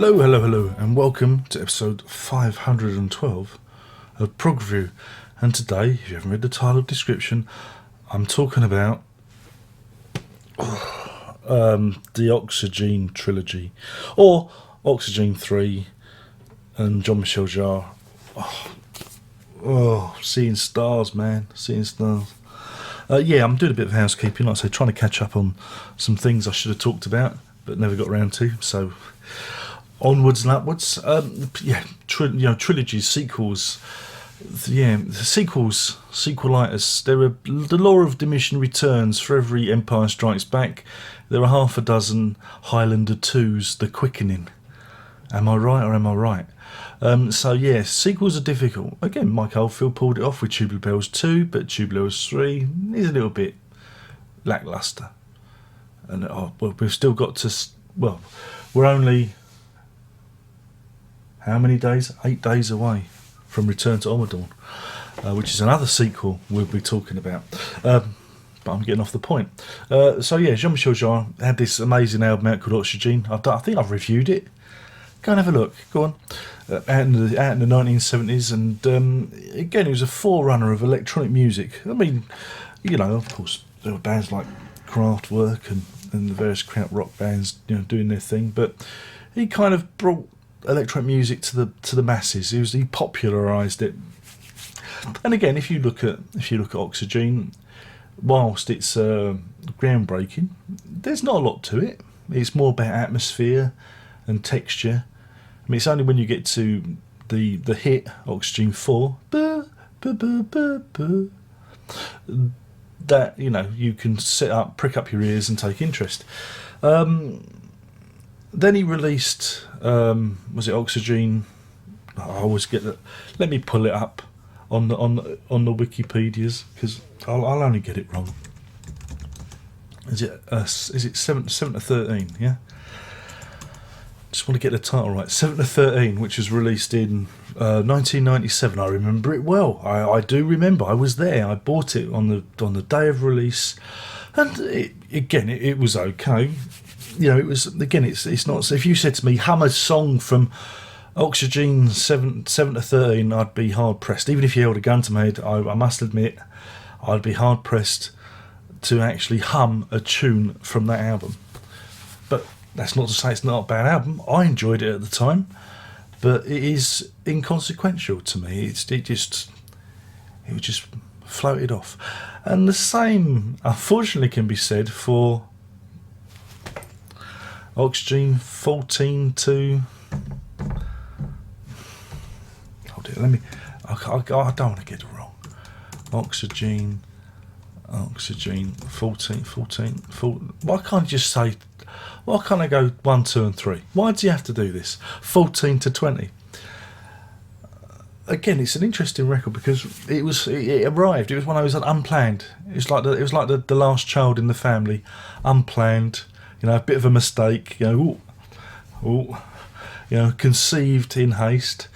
Hello, hello, hello, and welcome to episode 512 of Prog Review. And today, if you haven't read the title description, I'm talking about the Oxygene Trilogy, or Oxygene 3 and Jean-Michel Jarre. Seeing stars, man, seeing stars. I'm doing a bit of housekeeping, like I say, trying to catch up on some things I should have talked about, but never got around to, so onwards and upwards. Trilogies, sequels. The sequels, sequelitis. There are the law of diminishing returns. For every Empire Strikes Back, there are half a dozen Highlander 2s, The Quickening. Am I right or am I right? Sequels are difficult. Again, Mike Oldfield pulled it off with Tubular Bells 2, but Tubular Bells 3 is a little bit lacklustre. And we've still got to. We're only how many days? 8 days away from Return to Omadorn, which is another sequel we'll be talking about. But I'm getting off the point. Jean-Michel Jarre had this amazing album out called Oxygene. I think I've reviewed it. Go and have a look. Go on. Out in the 1970s, and again, it was a forerunner of electronic music. I mean, of course, there were bands like Kraftwerk and the various krautrock bands, doing their thing. But he kind of brought electronic music to the masses. He popularised it. And again, if you look at Oxygene, whilst it's groundbreaking, there's not a lot to it. It's more about atmosphere and texture. I mean, it's only when you get to the hit Oxygene 4 that you can prick up your ears and take interest. Then he released, was it Oxygene? I always get that. Let me pull it up on the Wikipedias, because I'll only get it wrong. Is it 7 to 13? Yeah. Just want to get the title right. 7 to 13, which was released in 1997. I remember it well. I do remember. I was there. I bought it on the day of release, and it was okay. It was, again, it's not. So if you said to me, hum a song from Oxygene 7 to 13, I'd be hard pressed. Even if you held a gun to my head, I must admit, I'd be hard pressed to actually hum a tune from that album. But that's not to say it's not a bad album. I enjoyed it at the time, but it is inconsequential to me. It just floated off, and the same, unfortunately, can be said for Oxygene 14 to. Hold it. Let me. I don't want to get it wrong. Oxygene 14. Why can't I just say? Why can't I go 1, 2, and 3? Why do you have to do this? 14 to 20. Again, it's an interesting record because it arrived. It was one of those unplanned. It was like the last child in the family, unplanned. A bit of a mistake. Conceived in haste.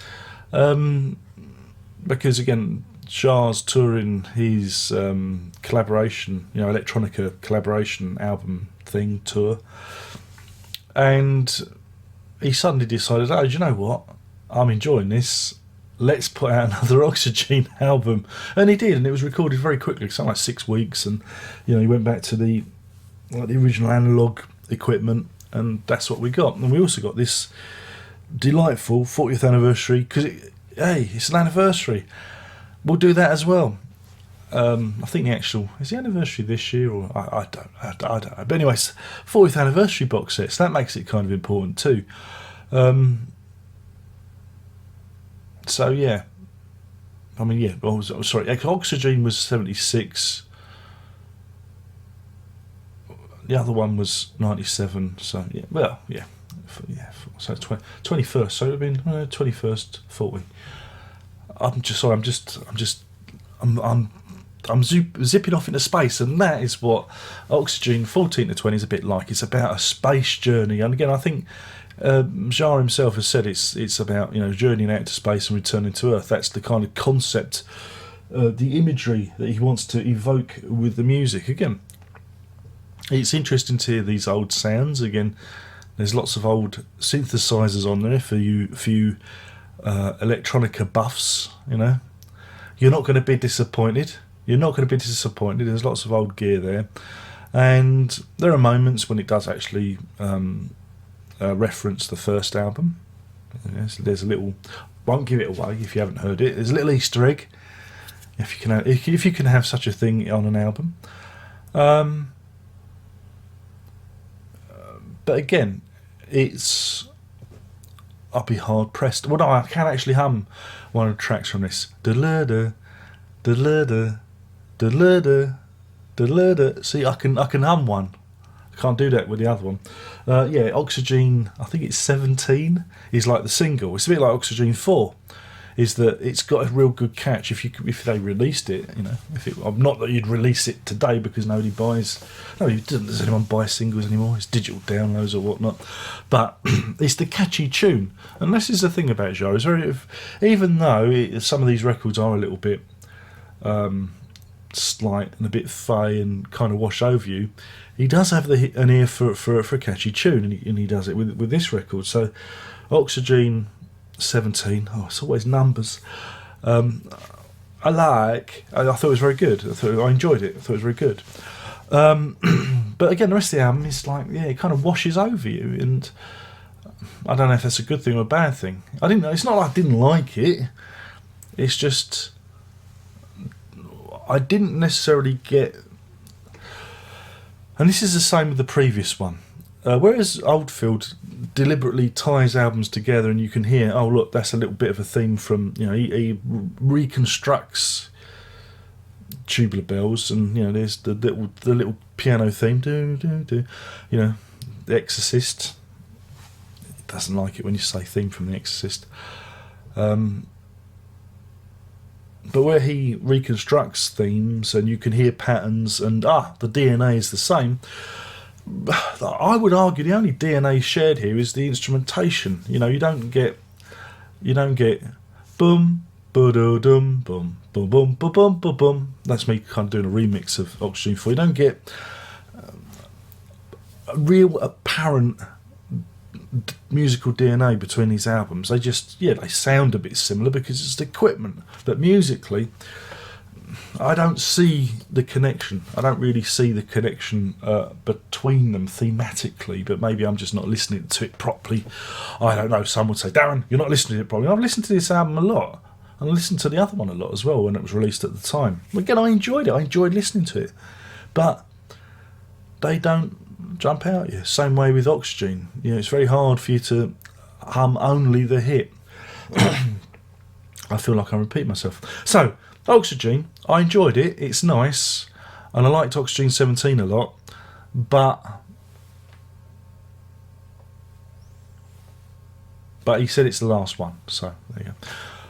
Because again, Jarre's touring his collaboration, electronica collaboration album thing tour, and he suddenly decided, oh, do you know what? I'm enjoying this. Let's put out another Oxygene album, and he did, and it was recorded very quickly, something like 6 weeks, and he went back to the original analog equipment, and that's what we got. And we also got this delightful 40th anniversary, because it's an anniversary. We'll do that as well. I think is the anniversary this year, or I don't know. But anyways, 40th anniversary box sets, that makes it kind of important too. Oxygene was 76. The other one was 97. So So 21st. So it would have been 21st, 40. I'm zipping off into space, and that is what Oxygene 14 to 20 is a bit like. It's about a space journey, and again, I think Jarre himself has said it's about journeying out to space and returning to Earth. That's the kind of concept, the imagery that he wants to evoke with the music. Again, it's interesting to hear these old sounds again. There's lots of old synthesizers on there for you electronica buffs. You know, you're not going to be disappointed. You're not going to be disappointed. There's lots of old gear there, and there are moments when it does actually reference the first album. There's a little. Won't give it away if you haven't heard it. There's a little Easter egg, if you can have such a thing on an album. But again, I'll be hard pressed. Well, no, I can actually hum one of the tracks from this. See, I can hum one. I can't do that with the other one. Yeah, Oxygene, I think it's 17, is like the single. It's a bit like Oxygene 4, is that it's got a real good catch if they released it, you know. Not that you'd release it today because does anyone buy singles anymore? It's digital downloads or whatnot. But it's the catchy tune. And this is the thing about Jarre, even though some of these records are a little bit slight and a bit fey and kind of wash over you, he does have an ear for a catchy tune, and he does it with this record. So Oxygene 17, it's always numbers. I thought it was very good. I enjoyed it. I thought it was very good. But again, the rest of the album is like, it kind of washes over you, and I don't know if that's a good thing or a bad thing. It's not like I didn't like it. It's just I didn't necessarily get. And this is the same with the previous one. Whereas Oldfield deliberately ties albums together, and you can hear, oh look, that's a little bit of a theme from, he reconstructs Tubular Bells, and there's the little piano theme, The Exorcist. It doesn't like it when you say theme from The Exorcist. But where he reconstructs themes and you can hear patterns, and the DNA is the same. I would argue the only DNA shared here is the instrumentation. You don't get boom, ba-do-dum, boom, boom, boom, boom, boom, boom, boom. That's me kind of doing a remix of Oxygene 4. You don't get a real apparent musical DNA between these albums. They just, they sound a bit similar because it's the equipment. But musically, I don't see the connection. I don't really see the connection between them thematically, but maybe I'm just not listening to it properly. I don't know. Some would say, Darren, you're not listening to it properly. I've listened to this album a lot, and I listened to the other one a lot as well when it was released at the time. Again, I enjoyed it. I enjoyed listening to it. But they don't jump out at you. Same way with Oxygene. It's very hard for you to hum only the hit. I feel like I repeat myself. So, Oxygene, I enjoyed it. It's nice, and I liked Oxygene 17 a lot, but he said it's the last one, so there you go.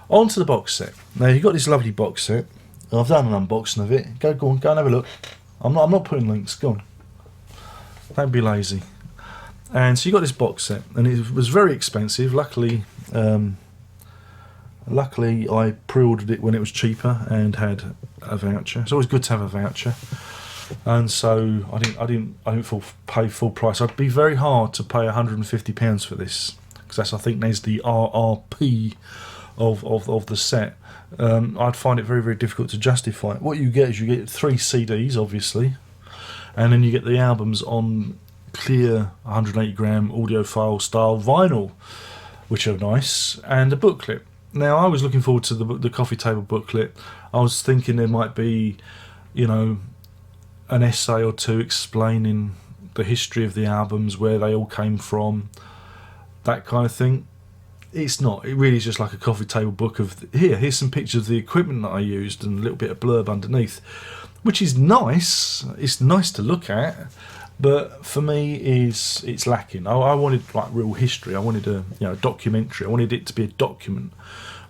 On to the box set. Now, you've got this lovely box set. I've done an unboxing of it. Go on, go and have a look. I'm not putting links. Go on. Don't be lazy. And so you got this box set, and it was very expensive. Luckily, I pre-ordered it when it was cheaper and had a voucher. It's always good to have a voucher, and so I didn't pay full price. I'd be very hard to pay £150 for this, because I think there's the RRP of the set. I'd find it very, very difficult to justify it. What you get is you get 3 CDs, obviously, and then you get the albums on clear 180-gram audiophile style vinyl, which are nice, and a booklet. Now, I was looking forward to the coffee table booklet. I was thinking there might be, an essay or two explaining the history of the albums, where they all came from, that kind of thing. It's not. It really is just like a coffee table book of, here's some pictures of the equipment that I used and a little bit of blurb underneath, which is nice. It's nice to look at, but for me, it's lacking. I wanted like real history. I wanted a documentary. I wanted it to be a document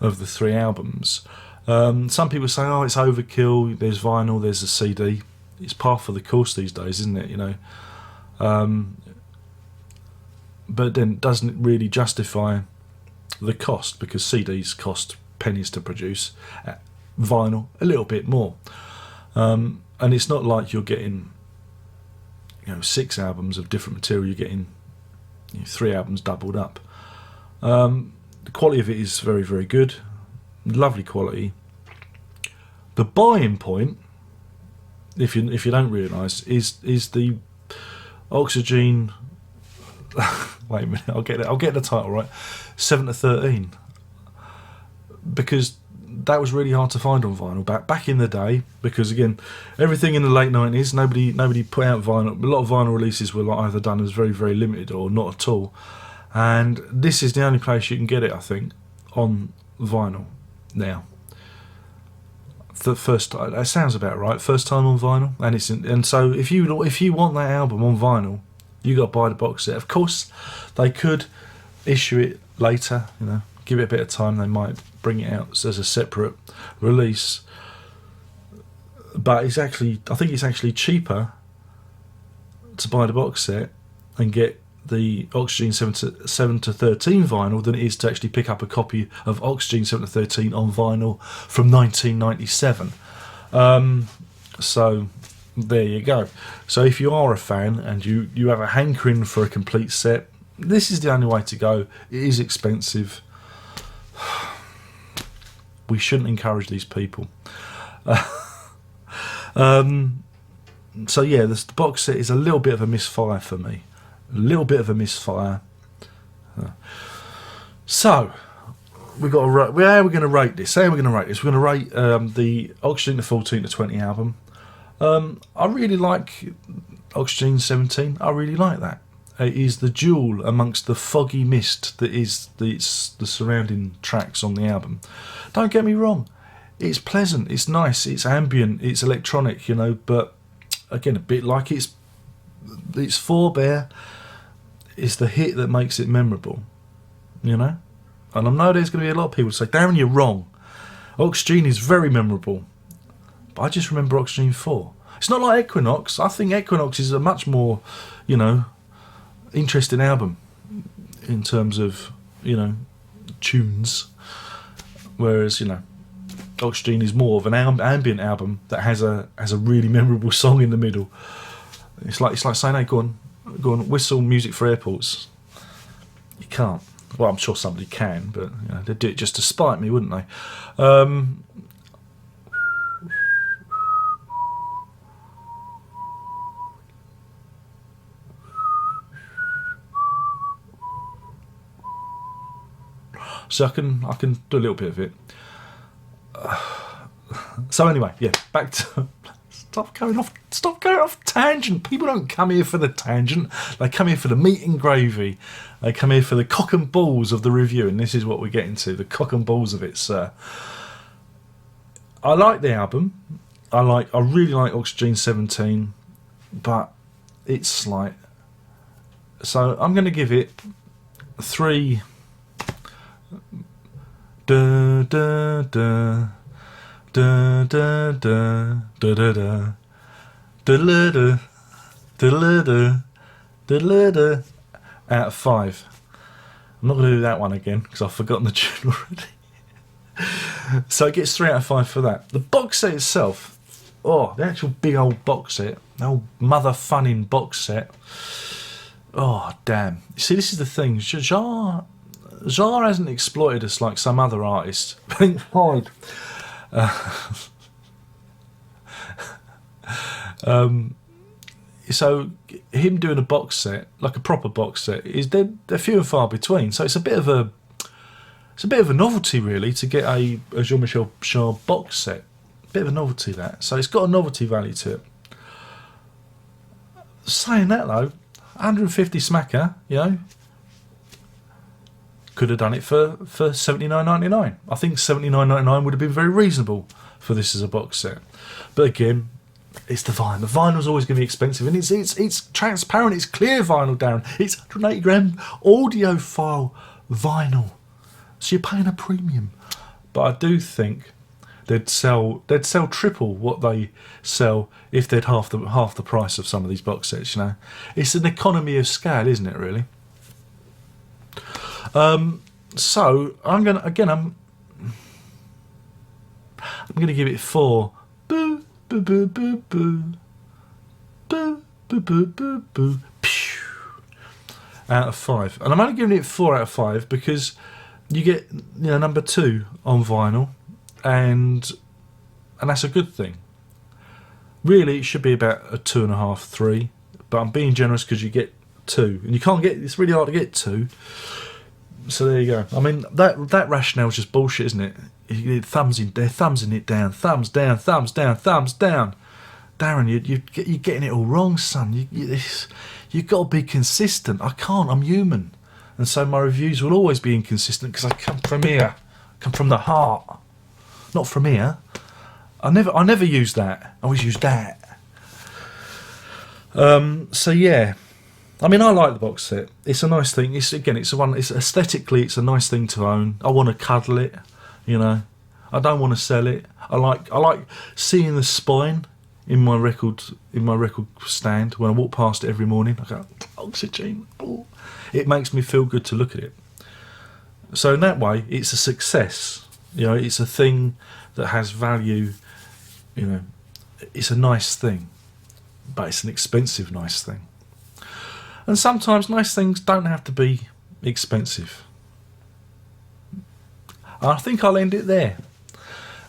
of the 3 albums. Some people say, it's overkill. There's vinyl. There's a CD. It's par for the course these days, isn't it? But then doesn't it really justify the cost, because CDs cost pennies to produce, vinyl a little bit more, and it's not like you're getting 6 albums of different material. You're getting 3 albums doubled up. The quality of it is very, very good. Lovely quality. The buying point, if you don't realise, is the Oxygene. Wait a minute, I'll get the title right. 7 to 13, because that was really hard to find on vinyl back in the day. Because again, everything in the late 90s, nobody put out vinyl. A lot of vinyl releases were either done as very, very limited or not at all. And this is the only place you can get it, I think, on vinyl now. The first, that sounds about right. First time on vinyl, and so if you want that album on vinyl, you got to buy the box set. Of course, they could issue it later. Give it a bit of time. They might bring it out as a separate release. But I think it's actually cheaper to buy the box set and get the Oxygene 7 to 13 vinyl than it is to actually pick up a copy of Oxygene 7 to 13 on vinyl from 1997. So there you go. So if you are a fan and you have a hankering for a complete set, this is the only way to go. It is expensive. We shouldn't encourage these people. So yeah, the box set is a little bit of a misfire for me. A little bit of a misfire. So we got to rate. How are we going to rate this? We're going to rate the Oxygene the 14 to 20 album. I really like Oxygene 17. I really like that. It is the jewel amongst the foggy mist that is the surrounding tracks on the album. Don't get me wrong, it's pleasant, it's nice, it's ambient, it's electronic, but again, a bit like its forebear, it's the hit that makes it memorable, And I know there's going to be a lot of people who say, Darren, you're wrong. Oxygene is very memorable. But I just remember Oxygene 4. It's not like Equinox. I think Equinox is a much more, interesting album in terms of, tunes. Whereas, Oxygene is more of an ambient album that has a really memorable song in the middle. It's like saying, hey, go on, whistle music for airports. You can't. Well, I'm sure somebody can, but they'd do it just to spite me, wouldn't they? So I can do a little bit of it. So anyway, yeah, back to stop going off tangent. People don't come here for the tangent. They come here for the meat and gravy. They come here for the cock and balls of the review, and this is what we're getting to, the cock and balls of it, sir. I like the album. I really like Oxygene 17, but it's slight. So I'm going to give it 3. Da da da da da da da da da da da da da out of 5. I'm not going to do that one again because I've forgotten the tune already. So it gets 3 out of 5 for that. The box set itself, the actual big old box set, the old mother funning box set. Oh damn! You see, this is the thing. Jarre hasn't exploited us like some other artists. Pink Floyd. So him doing a box set, like a proper box set, they're few and far between. So it's a bit of a novelty really to get a Jean-Michel Jarre box set. Bit of a novelty that. So it's got a novelty value to it. Saying that though, 150 smacker, could have done it for $79.99. I think $79.99 would have been very reasonable for this as a box set. But again, it's the vinyl. The vinyl's always going to be expensive, and it's transparent. It's clear vinyl, Darren. It's 180 gram audiophile vinyl, so you're paying a premium. But I do think they'd sell triple what they sell if they'd half the price of some of these box sets. It's an economy of scale, isn't it? Really. So I'm gonna give it 4. Boo boo boo boo boo boo boo boo boo boo. out of 5. And I'm only giving it 4 out of 5 because you get, you know, number 2 on vinyl, and that's a good thing. Really, it should be about a 2.5, 3, but I'm being generous because you get 2, and you can't get. It's really hard to get 2. So there you go. I mean, that rationale is just bullshit, isn't it? They're thumbsing it down, thumbs down, thumbs down, thumbs down. Darren, you're getting it all wrong, son. You've got to be consistent. I can't. I'm human, and so my reviews will always be inconsistent because I come from here, come from the heart, not from here. I never use that. I always use that. So yeah, I mean, I like the box set. It's a nice thing. It's aesthetically, it's a nice thing to own. I want to cuddle it, you know. I don't want to sell it. I like seeing the spine in my record stand when I walk past it every morning. I go, Oxygene. Oh. It makes me feel good to look at it. So in that way, it's a success. You know, it's a thing that has value. You know, it's a nice thing, but it's an expensive nice thing. And sometimes nice things don't have to be expensive. I think I'll end it there.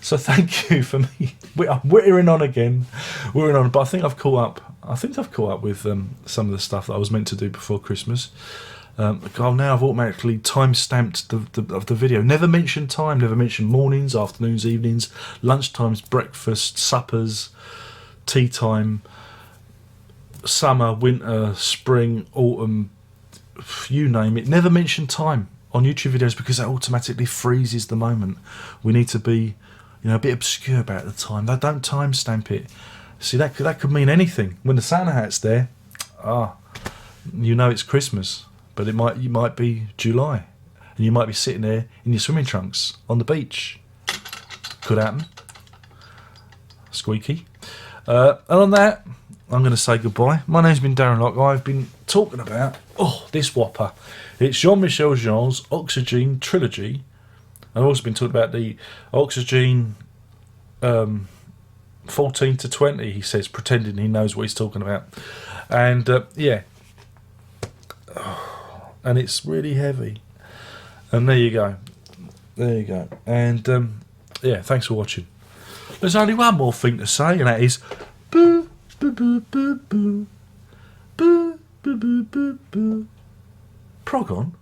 So thank you for me. I'm whittering on again, but I think I've caught up with some of the stuff that I was meant to do before Christmas. Now I've automatically time-stamped the video. Never mentioned time, never mentioned mornings, afternoons, evenings, lunchtimes, breakfast, suppers, tea time, summer, winter, spring, autumn, you name it. Never mentioned time on YouTube videos because that automatically freezes the moment. We need to be, you know, a bit obscure about the time. They don't timestamp it. See, that could mean anything. When the Santa hat's there, you know it's Christmas. But you might be July, and you might be sitting there in your swimming trunks on the beach. Could happen. Squeaky. And on that, I'm going to say goodbye. My name's been Darren Locke. I've been talking about this whopper. It's Jean-Michel Jarre's Oxygene Trilogy. I've also been talking about the Oxygene 14 to 20. He says, pretending he knows what he's talking about, and yeah. And it's really heavy. And there you go. And yeah, thanks for watching. There's only one more thing to say, and that is boo, boo, boo, boo, boo, boo, boo, boo, boo, boo. Prog on.